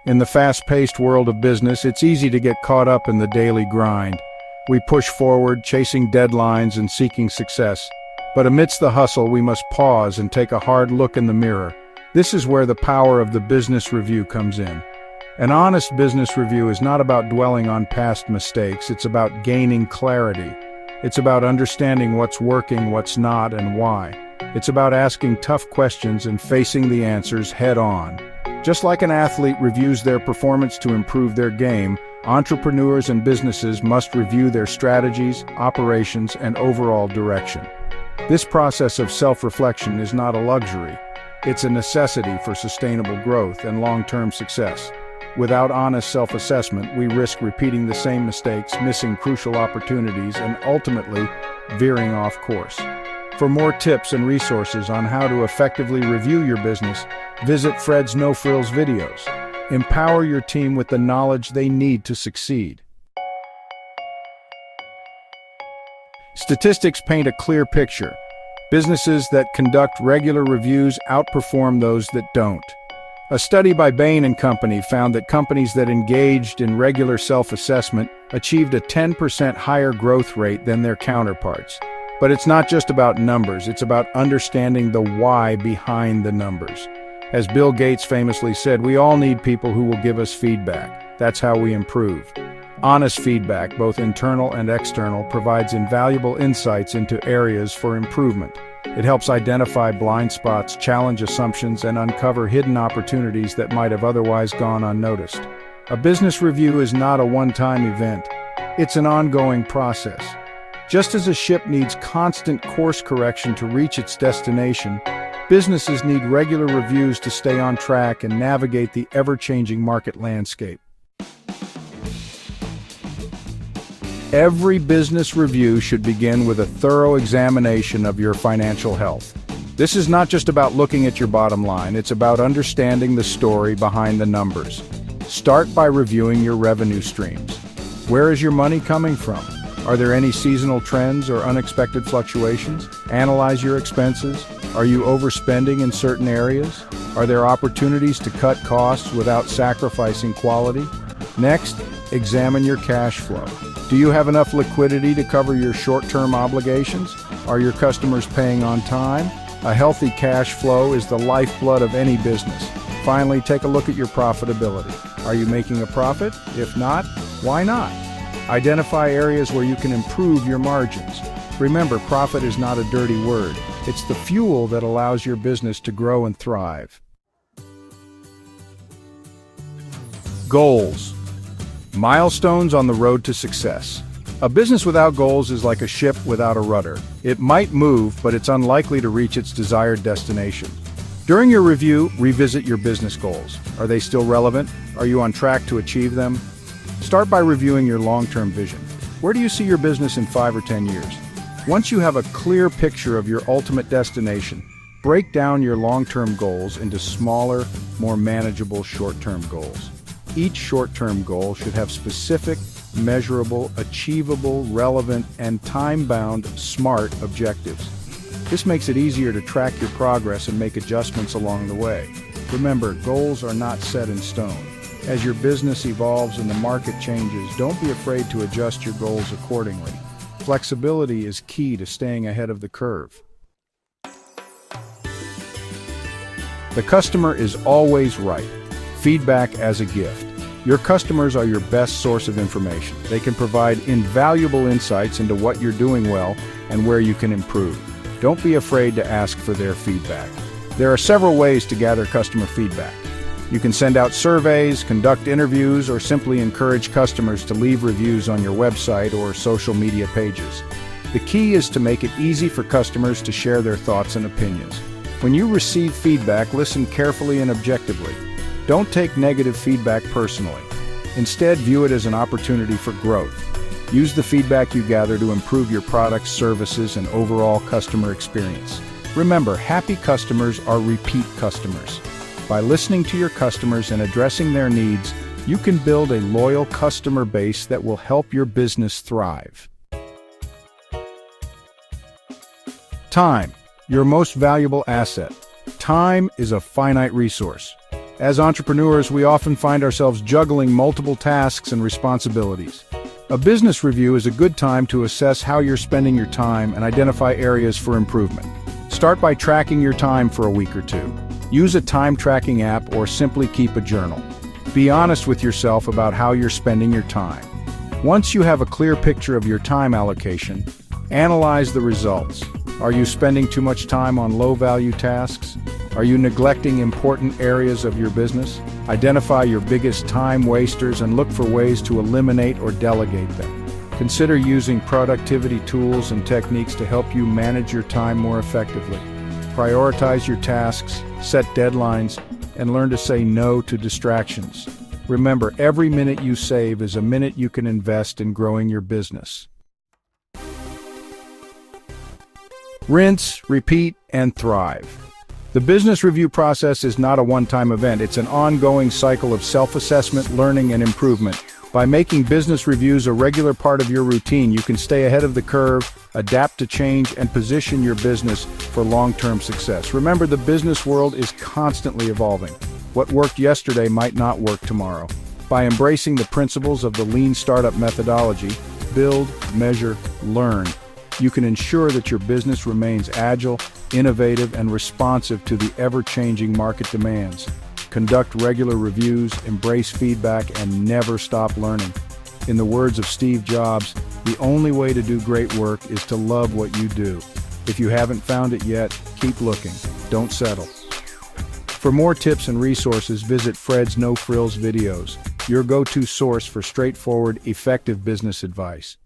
In the fast-paced world of business, it's easy to get caught up in the daily grind. We push forward, chasing deadlines and seeking success. But amidst the hustle, we must pause and take a hard look in the mirror. This is where the power of the business review comes in. An honest business review is not about dwelling on past mistakes, it's about gaining clarity. It's about understanding what's working, what's not, and why. It's about asking tough questions and facing the answers head-on. Just like an athlete reviews their performance to improve their game, entrepreneurs and businesses must review their strategies, operations, and overall direction. This process of self-reflection is not a luxury. It's a necessity for sustainable growth and long-term success. Without honest self-assessment, we risk repeating the same mistakes, missing crucial opportunities, and ultimately veering off course. For more tips and resources on how to effectively review your business, visit Fred's No Frills videos. Empower your team with the knowledge they need to succeed. Statistics paint a clear picture. Businesses that conduct regular reviews outperform those that don't. A study by Bain & Company found that companies that engaged in regular self-assessment achieved a 10% higher growth rate than their counterparts. But it's not just about numbers, it's about understanding the why behind the numbers. As Bill Gates famously said, we all need people who will give us feedback. That's how we improve. Honest feedback, both internal and external, provides invaluable insights into areas for improvement. It helps identify blind spots, challenge assumptions, and uncover hidden opportunities that might have otherwise gone unnoticed. A business review is not a one-time event. It's an ongoing process. Just as a ship needs constant course correction to reach its destination, businesses need regular reviews to stay on track and navigate the ever-changing market landscape. Every business review should begin with a thorough examination of your financial health. This is not just about looking at your bottom line, it's about understanding the story behind the numbers. Start by reviewing your revenue streams. Where is your money coming from? Are there any seasonal trends or unexpected fluctuations? Analyze your expenses. Are you overspending in certain areas? Are there opportunities to cut costs without sacrificing quality? Next, examine your cash flow. Do you have enough liquidity to cover your short-term obligations? Are your customers paying on time? A healthy cash flow is the lifeblood of any business. Finally, take a look at your profitability. Are you making a profit? If not, why not? Identify areas where you can improve your margins. Remember, profit is not a dirty word. It's the fuel that allows your business to grow and thrive. Goals. Milestones on the road to success. A business without goals is like a ship without a rudder. It might move, but it's unlikely to reach its desired destination. During your review, revisit your business goals. Are they still relevant? Are you on track to achieve them? Start by reviewing your long-term vision. Where do you see your business in 5 or 10 years? Once you have a clear picture of your ultimate destination, break down your long-term goals into smaller, more manageable short-term goals. Each short-term goal should have specific, measurable, achievable, relevant, and time-bound, SMART objectives. This makes it easier to track your progress and make adjustments along the way. Remember, goals are not set in stone. As your business evolves and the market changes, don't be afraid to adjust your goals accordingly. Flexibility is key to staying ahead of the curve. The customer is always right. Feedback as a gift. Your customers are your best source of information. They can provide invaluable insights into what you're doing well and where you can improve. Don't be afraid to ask for their feedback. There are several ways to gather customer feedback. You can send out surveys, conduct interviews, or simply encourage customers to leave reviews on your website or social media pages. The key is to make it easy for customers to share their thoughts and opinions. When you receive feedback, listen carefully and objectively. Don't take negative feedback personally. Instead, view it as an opportunity for growth. Use the feedback you gather to improve your products, services, and overall customer experience. Remember, happy customers are repeat customers. By listening to your customers and addressing their needs, you can build a loyal customer base that will help your business thrive. Time, your most valuable asset. Time is a finite resource. As entrepreneurs, we often find ourselves juggling multiple tasks and responsibilities. A business review is a good time to assess how you're spending your time and identify areas for improvement. Start by tracking your time for a week or two. Use a time tracking app or simply keep a journal. Be honest with yourself about how you're spending your time. Once you have a clear picture of your time allocation, analyze the results. Are you spending too much time on low-value tasks? Are you neglecting important areas of your business? Identify your biggest time wasters and look for ways to eliminate or delegate them. Consider using productivity tools and techniques to help you manage your time more effectively. Prioritize your tasks, set deadlines, and learn to say no to distractions. Remember, every minute you save is a minute you can invest in growing your business. Rinse, repeat, and thrive. The business review process is not a one-time event. It's an ongoing cycle of self-assessment, learning, and improvement. By making business reviews a regular part of your routine, you can stay ahead of the curve, adapt to change, and position your business for long-term success. Remember, the business world is constantly evolving. What worked yesterday might not work tomorrow. By embracing the principles of the lean startup methodology, build, measure, learn, you can ensure that your business remains agile, innovative, and responsive to the ever-changing market demands. Conduct regular reviews, embrace feedback, and never stop learning. In the words of Steve Jobs, the only way to do great work is to love what you do. If you haven't found it yet, keep looking. Don't settle. For more tips and resources, visit Fred's No Frills videos, your go-to source for straightforward, effective business advice.